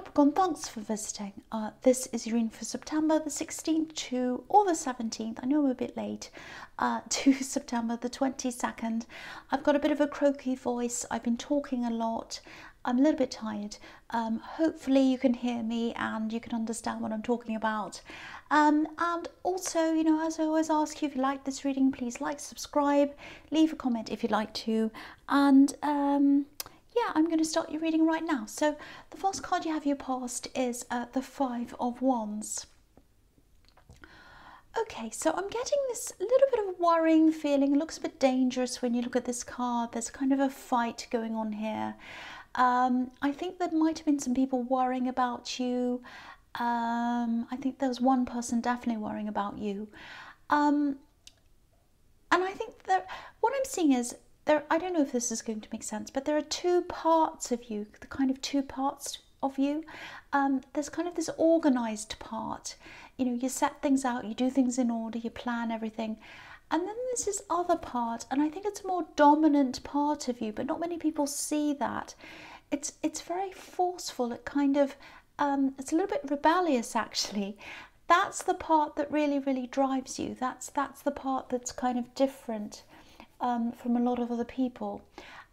Capricorn, thanks for visiting. This is your reading for September the 16th to or the 17th. I know I'm a bit late. To September the 22nd. I've got a bit of a croaky voice. I've been talking a lot. I'm a little bit tired. Hopefully you can hear me and you can understand what I'm talking about. And also, you know, as I always ask you, if you like this reading, please like, subscribe, leave a comment if you'd like to. And yeah, I'm going to start your reading right now. So the first card you have your past is the Five of Wands. Okay, so I'm getting this little bit of worrying feeling. It looks a bit dangerous when you look at this card. There's kind of a fight going on here. I think there might have been some people worrying about you. I think there was one person definitely worrying about you. And I think that what I'm seeing is there, I don't know if this is going to make sense, but there are two parts of you, the kind of two parts of you. There's kind of this organized part. You know, you set things out, you do things in order, you plan everything. And then there's this other part, and I think it's a more dominant part of you, but not many people see that. It's very forceful. It kind of, it's a little bit rebellious, actually. That's the part that really drives you. That's the part that's kind of different from a lot of other people.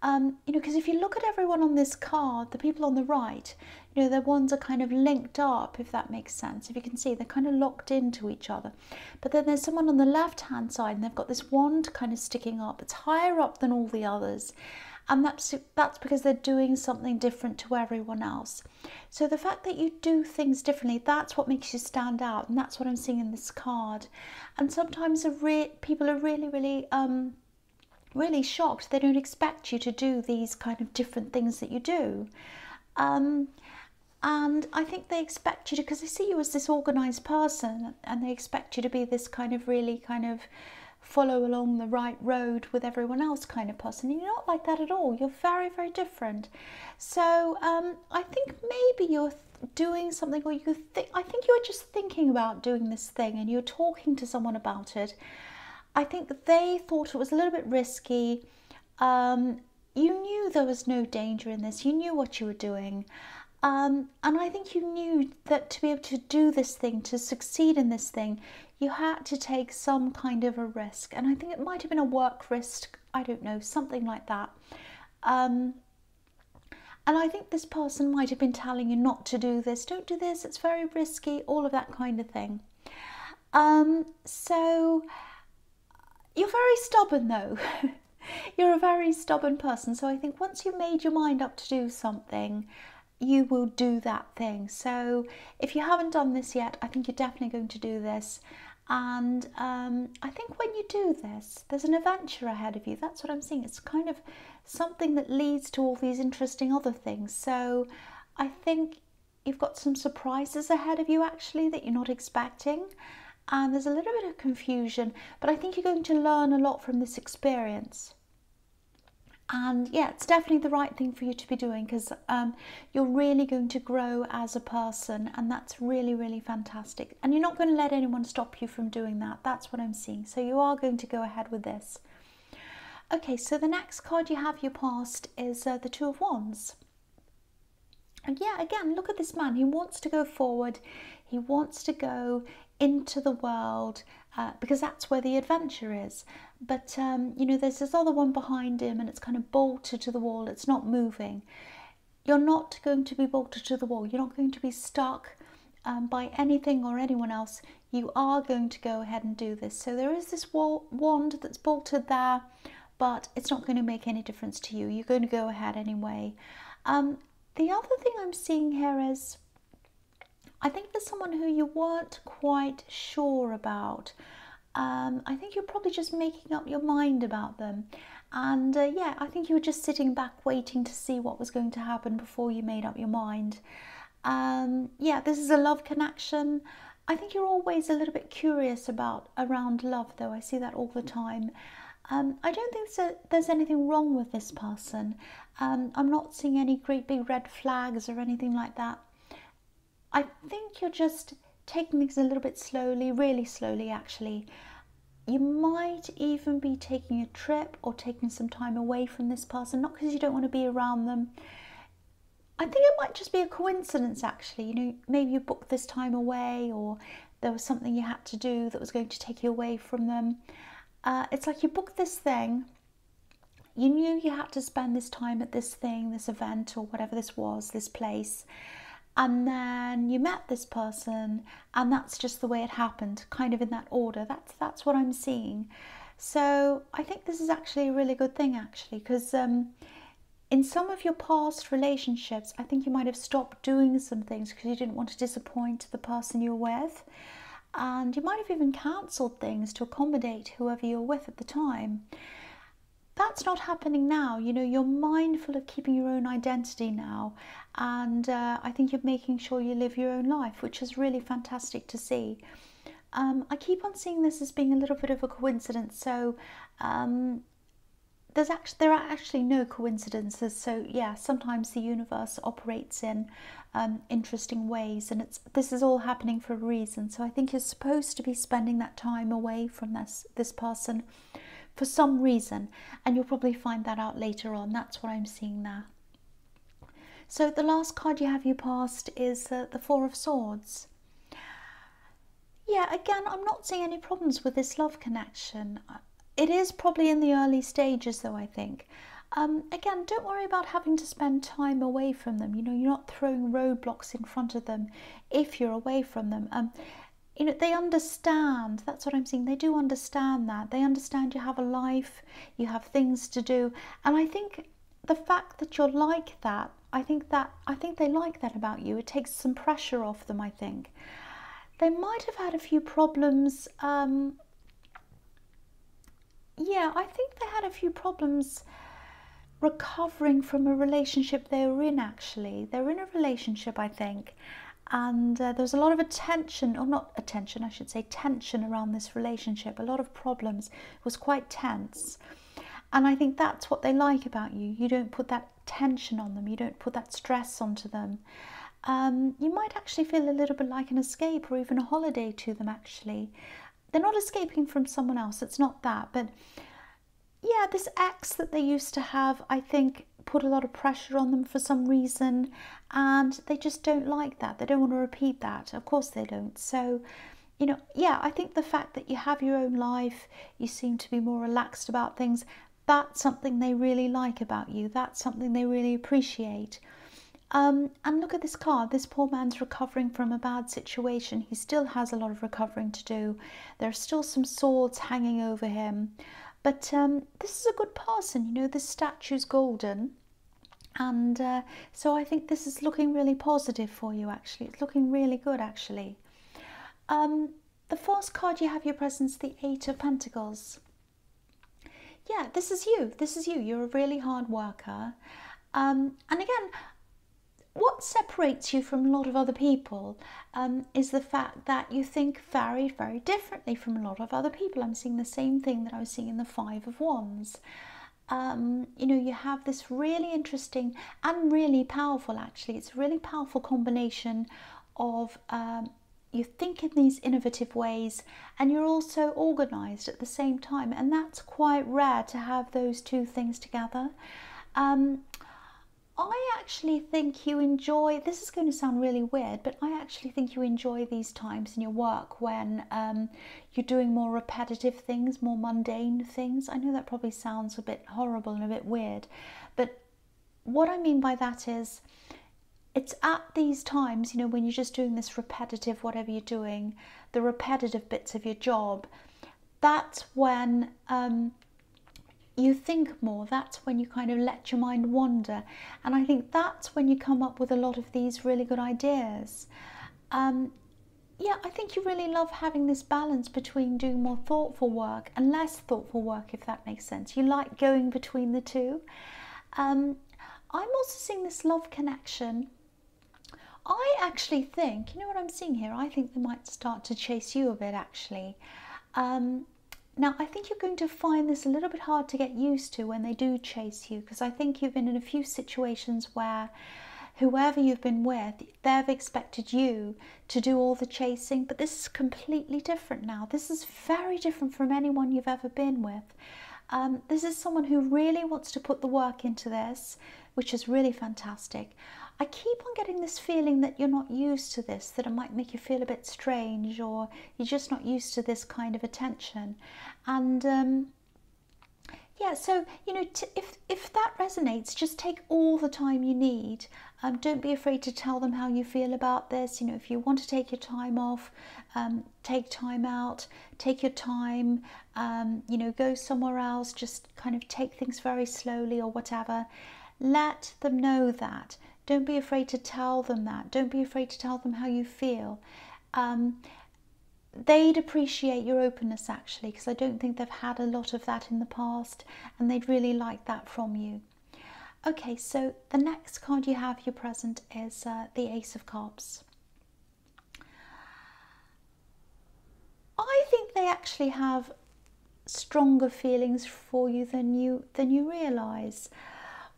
You know, because if you look at everyone on this card, the people on the right, you know, their wands are kind of linked up, if that makes sense. If you can see, they're kind of locked into each other. But then there's someone on the left-hand side, and they've got this wand kind of sticking up. It's higher up than all the others. And that's because they're doing something different to everyone else. So the fact that you do things differently, that's what makes you stand out. And that's what I'm seeing in this card. And sometimes people are really shocked. They don't expect you to do these kind of different things that you do. And I think they expect you to, because they see you as this organized person, and they expect you to be this kind of really kind of follow along the right road with everyone else kind of person. And you're not like that at all. You're very different. So I think maybe you're doing something, or I think you're just thinking about doing this thing, and you're talking to someone about it. I think that they thought it was a little bit risky. You knew there was no danger in this. You knew what you were doing. And I think you knew that to be able to do this thing, to succeed in this thing, you had to take some kind of a risk. And I think it might have been a work risk. I don't know, something like that. And I think this person might have been telling you not to do this. Don't do this. It's very risky. All of that kind of thing. So you're very stubborn, though. You're a very stubborn person. So I think once you've made your mind up to do something, you will do that thing. So if you haven't done this yet, I think you're definitely going to do this. And I think when you do this, there's an adventure ahead of you. That's what I'm seeing. It's kind of something that leads to all these interesting other things. So I think you've got some surprises ahead of you, actually, that you're not expecting. And there's a little bit of confusion, but I think you're going to learn a lot from this experience. And yeah, it's definitely the right thing for you to be doing, because you're really going to grow as a person, and that's really fantastic. And you're not going to let anyone stop you from doing that. That's what I'm seeing. So you are going to go ahead with this. Okay, so the next card you have your past is the Two of Wands. And yeah, again, look at this man. He wants to go forward. He wants to go into the world because that's where the adventure is. But you know, there's this other one behind him, and it's kind of bolted to the wall. It's not moving. You're not going to be bolted to the wall. You're not going to be stuck by anything or anyone else. You are going to go ahead and do this. So there is this wand that's bolted there, but it's not going to make any difference to you. You're going to go ahead anyway. The other thing I'm seeing here is, I think there's someone who you weren't quite sure about. I think you're probably just making up your mind about them. And yeah, I think you were just sitting back waiting to see what was going to happen before you made up your mind. Yeah, this is a love connection. I think you're always a little bit curious around love, though. I see that all the time. I don't think there's anything wrong with this person. I'm not seeing any great big red flags or anything like that. I think you're just taking things a little bit slowly, really slowly actually. You might even be taking a trip or taking some time away from this person, not because you don't want to be around them. I think it might just be a coincidence, actually. You know, maybe you booked this time away, or there was something you had to do that was going to take you away from them. It's like you booked this thing, you knew you had to spend this time at this thing, this event, or whatever this was, this place, and then you met this person, and that's just the way it happened, kind of in that order. That's what I'm seeing. So I think this is actually a really good thing, actually, because in some of your past relationships, I think you might have stopped doing some things because you didn't want to disappoint the person you were with. And you might have even cancelled things to accommodate whoever you're with at the time. That's not happening now. You know, you're mindful of keeping your own identity now. And I think you're making sure you live your own life, which is really fantastic to see. I keep on seeing this as being a little bit of a coincidence. So there are actually no coincidences. So yeah, sometimes the universe operates in interesting ways, and this is all happening for a reason. So I think you're supposed to be spending that time away from this person for some reason, and you'll probably find that out later on. That's what I'm seeing there. So the last card you have you passed is the Four of Swords. Yeah, again, I'm not seeing any problems with this love connection. It is probably in the early stages, though, I think. Again, don't worry about having to spend time away from them. You know, you're not throwing roadblocks in front of them if you're away from them. You know, they understand. That's what I'm seeing. They do understand that. They understand you have a life, you have things to do. And I think the fact that you're like that, I think they like that about you. It takes some pressure off them, I think. They might have had a few problems. Yeah, I think they had a few problems recovering from a relationship they were in, actually. They were in a relationship, I think, and there was a lot of tension around this relationship, a lot of problems. It was quite tense. And I think that's what they like about you. You don't put that tension on them. You don't put that stress onto them. You might actually feel a little bit like an escape or even a holiday to them, actually. They're not escaping from someone else, it's not that. But yeah, this ex that they used to have, I think, put a lot of pressure on them for some reason. And they just don't like that. They don't want to repeat that. Of course they don't. So, you know, yeah, I think the fact that you have your own life, you seem to be more relaxed about things, that's something they really like about you. That's something they really appreciate. And look at this card. This poor man's recovering from a bad situation. He still has a lot of recovering to do. There are still some swords hanging over him. But this is a good person. You know, this statue's golden. And so I think this is looking really positive for you, actually. It's looking really good, actually. The first card you have your presence, the Eight of Pentacles. Yeah, this is you. This is you. You're a really hard worker. And again, what separates you from a lot of other people is the fact that you think very, very differently from a lot of other people. I'm seeing the same thing that I was seeing in the Five of Wands. You know, you have this really interesting and really powerful, actually. It's a really powerful combination of you think in these innovative ways and you're also organised at the same time. And that's quite rare to have those two things together. I actually think you enjoy, this is going to sound really weird, but I actually think you enjoy these times in your work when you're doing more repetitive things, more mundane things. I know that probably sounds a bit horrible and a bit weird, but what I mean by that is it's at these times, you know, when you're just doing this repetitive, whatever you're doing, the repetitive bits of your job, that's when you think more. That's when you kind of let your mind wander. And I think that's when you come up with a lot of these really good ideas. Yeah, I think you really love having this balance between doing more thoughtful work and less thoughtful work, if that makes sense. You like going between the two. I'm also seeing this love connection. I actually think, you know what I'm seeing here? I think they might start to chase you a bit, actually. Now, I think you're going to find this a little bit hard to get used to when they do chase you, because I think you've been in a few situations where whoever you've been with, they've expected you to do all the chasing, but this is completely different now. This is very different from anyone you've ever been with. This is someone who really wants to put the work into this, which is really fantastic. I keep on getting this feeling that you're not used to this, that it might make you feel a bit strange, or you're just not used to this kind of attention. And yeah, so, you know, if that resonates, just take all the time you need. Don't be afraid to tell them how you feel about this. You know, if you want to take your time off, take time out, take your time, you know, go somewhere else, just kind of take things very slowly or whatever. Let them know that. Don't be afraid to tell them that. Don't be afraid to tell them how you feel. They'd appreciate your openness, actually, because I don't think they've had a lot of that in the past, and they'd really like that from you. Okay, so the next card you have your present is the Ace of Cups. I think they actually have stronger feelings for you than you realise.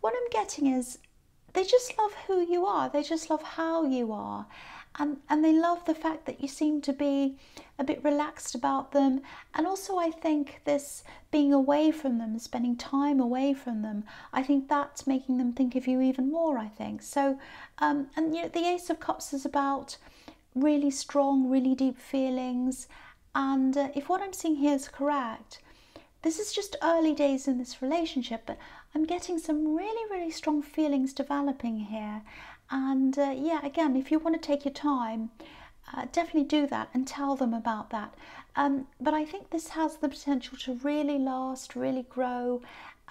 What I'm getting is they just love who you are. They just love how you are. And they love the fact that you seem to be a bit relaxed about them. And also I think this being away from them, spending time away from them, I think that's making them think of you even more, I think. So, and you know, the Ace of Cups is about really strong, really deep feelings. And if what I'm seeing here is correct, this is just early days in this relationship, but I'm getting some really, really strong feelings developing here. And yeah, again, if you want to take your time, definitely do that and tell them about that. But I think this has the potential to really last, really grow.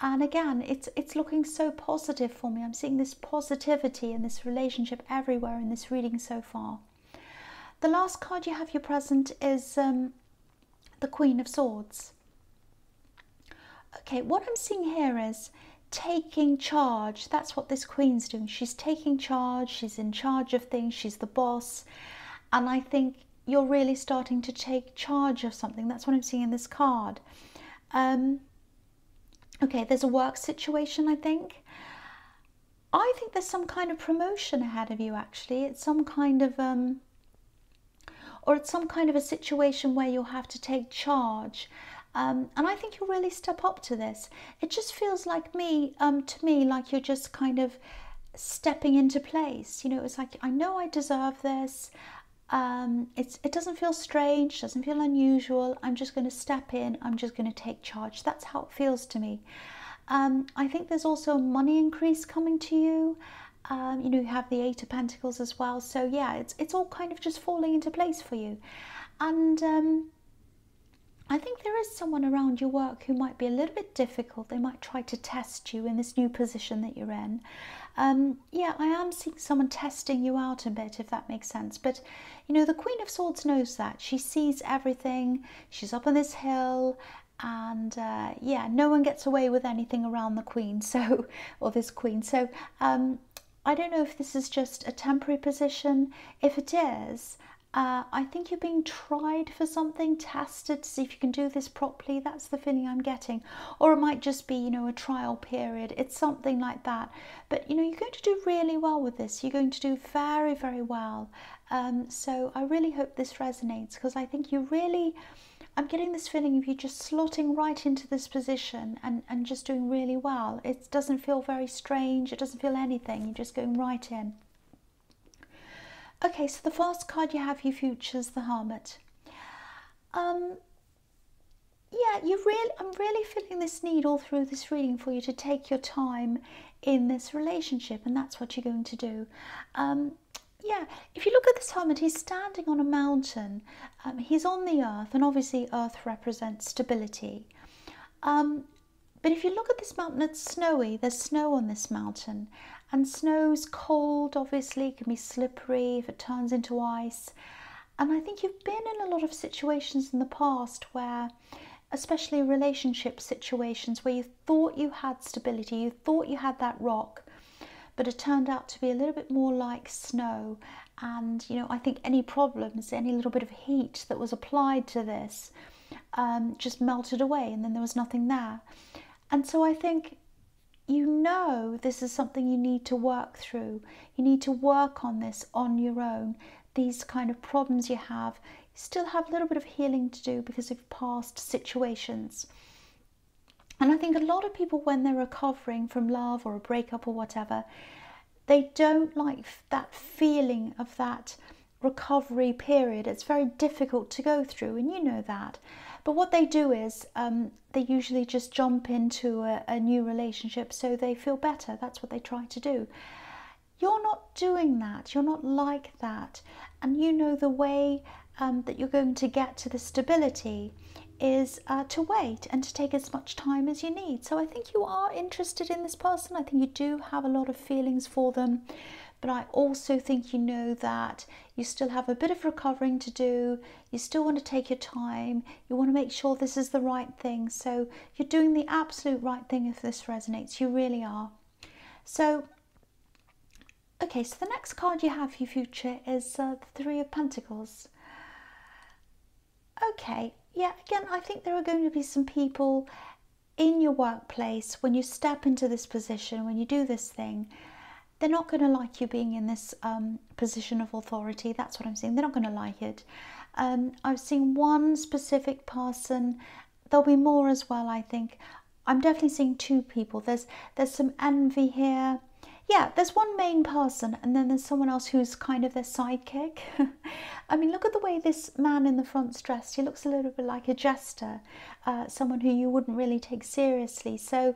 And again, it's looking so positive for me. I'm seeing this positivity in this relationship everywhere in this reading so far. The last card you have your present is the Queen of Swords. Okay, what I'm seeing here is taking charge. That's what this Queen's doing. She's taking charge. She's in charge of things. She's the boss. And I think you're really starting to take charge of something. That's what I'm seeing in this card. Okay, there's a work situation, I think. I think there's some kind of promotion ahead of you, actually. It's some kind of or it's some kind of a situation where you'll have to take charge. And I think you'll really step up to this. It just feels like to me, like you're just kind of stepping into place. You know, it's like, I know I deserve this. It doesn't feel strange, doesn't feel unusual. I'm just going to step in. I'm just going to take charge. That's how it feels to me. I think there's also a money increase coming to you. You know, you have the Eight of Pentacles as well. So yeah, it's all kind of just falling into place for you. And I think there is someone around your work who might be a little bit difficult. They might try to test you in this new position that you're in. Yeah, I am seeing someone testing you out a bit, if that makes sense. But, you know, the Queen of Swords knows that. She sees everything. She's up on this hill. And, yeah, no one gets away with anything around the Queen, so, or this Queen. So, I don't know if this is just a temporary position. If it is, I think you're being tried for something, tested to see if you can do this properly. That's the feeling I'm getting. Or it might just be, you know, a trial period. It's something like that. But, you know, you're going to do really well with this. You're going to do very, very well. So I really hope this resonates, because I think you really, I'm getting this feeling of you just slotting right into this position and just doing really well. It doesn't feel very strange. It doesn't feel anything. You're just going right in. Okay, so the first card you have, your future's the Hermit. Yeah, I'm really feeling this need all through this reading for you to take your time in this relationship, and that's what you're going to do. Yeah, if you look at this Hermit, he's standing on a mountain. He's on the earth, and obviously earth represents stability. But if you look at this mountain, it's snowy. There's snow on this mountain. And snow's cold, obviously. It can be slippery if it turns into ice. And I think you've been in a lot of situations in the past where, especially relationship situations, where you thought you had stability, you thought you had that rock, but it turned out to be a little bit more like snow. And, you know, I think any problems, any little bit of heat that was applied to this just melted away, and then there was nothing there. And so I think, you know, this is something you need to work through. You need to work on this on your own. These kind of problems you have, you still have a little bit of healing to do because of past situations. And I think a lot of people, when they're recovering from love or a breakup or whatever, They don't like that feeling of that recovery period. It's very difficult to go through, and you know that. But what they do is they usually just jump into a new relationship so they feel better. That's what they try to do. You're not doing that. You're not like that. And you know the way that you're going to get to the stability is to wait and to take as much time as you need. So I think you are interested in this person. I think you do have a lot of feelings for them. But I also think you know that you still have a bit of recovering to do. You still want to take your time. You want to make sure this is the right thing. So you're doing the absolute right thing if this resonates. You really are. So, okay, so the next card you have for your future is the Three of Pentacles. Okay, yeah, again, I think there are going to be some people in your workplace when you step into this position, when you do this thing. They're not going to like you being in this position of authority. That's what I'm saying. They're not going to like it. I've seen one specific person. There'll be more as well, I think. I'm definitely seeing two people. There's some envy here. Yeah, there's one main person, and then there's someone else who's kind of their sidekick. I mean, look at the way this man in the front's dressed. He looks a little bit like a jester, someone who you wouldn't really take seriously. So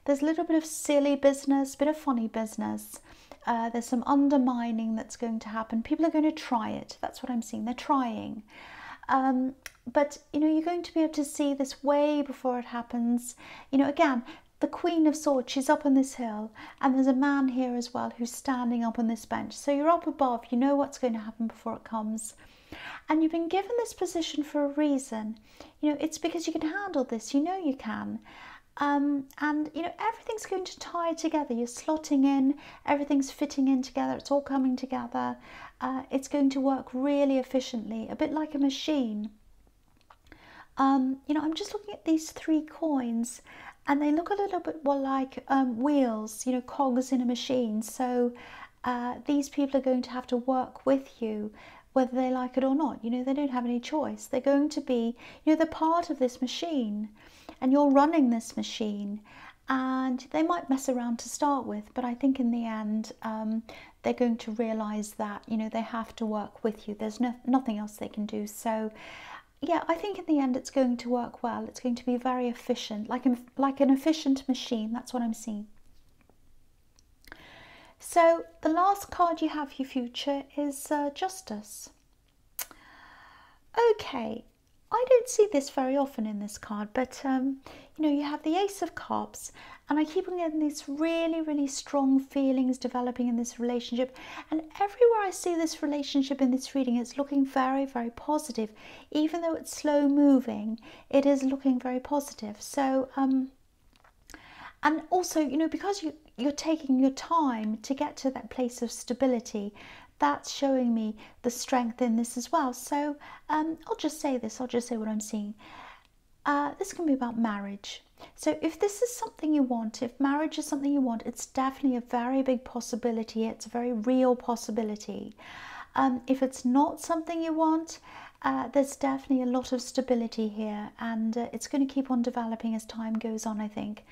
there's a little bit of silly business, a bit of funny business. There's some undermining that's going to happen. People are going to try it. That's what I'm seeing. They're trying. But, you know, you're going to be able to see this way before it happens. You know, again, the Queen of Swords, she's up on this hill, and there's a man here as well who's standing up on this bench. So you're up above, you know what's going to happen before it comes. And you've been given this position for a reason. You know, it's because you can handle this, you know you can. And, you know, everything's going to tie together. You're slotting in, everything's fitting in together, it's all coming together. It's going to work really efficiently, a bit like a machine. You know, I'm just looking at these three coins, and they look a little bit more like wheels, you know, cogs in a machine. So these people are going to have to work with you, whether they like it or not. You know, they don't have any choice. They're going to be, you know, they're part of this machine, and you're running this machine. And they might mess around to start with, but I think in the end, they're going to realise that, you know, they have to work with you. There's nothing else they can do. So yeah, I think in the end it's going to work well. It's going to be very efficient, like an efficient machine. That's what I'm seeing. So the last card you have for your future is Justice. Okay, I don't see this very often in this card, but you know, you have the Ace of Cups, and I keep on getting these really, really strong feelings developing in this relationship. And everywhere I see this relationship in this reading, it's looking very, very positive. Even though it's slow moving, it is looking very positive. So, and also, you know, because you're taking your time to get to that place of stability, that's showing me the strength in this as well. So I'll just say this, I'll just say what I'm seeing. This can be about marriage. So if this is something you want, if marriage is something you want, it's definitely a very big possibility. It's a very real possibility. If it's not something you want, there's definitely a lot of stability here, and it's going to keep on developing as time goes on, I think.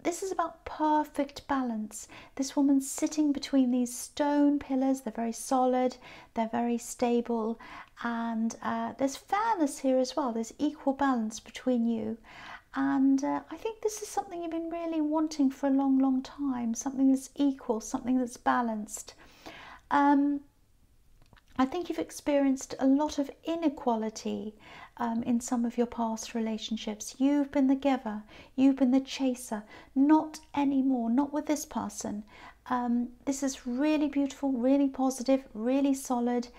This is about perfect balance. This woman's sitting between these stone pillars. They're very solid, they're very stable, and there's fairness here as well. There's equal balance between you. And I think this is something you've been really wanting for a long, long time. Something that's equal, something that's balanced. I think you've experienced a lot of inequality in some of your past relationships. You've been the giver, you've been the chaser. Not anymore, not with this person. This is really beautiful, really positive, really solid.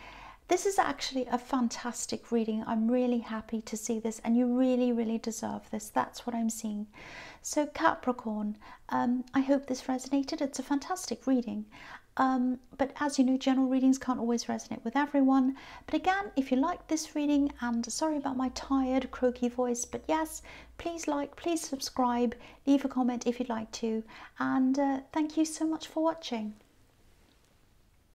This is actually a fantastic reading. I'm really happy to see this, and you really, really deserve this. That's what I'm seeing. So Capricorn, I hope this resonated. It's a fantastic reading. But as you know, general readings can't always resonate with everyone. But again, if you like this reading, and sorry about my tired, croaky voice, but yes, please like, please subscribe, leave a comment if you'd like to. And thank you so much for watching.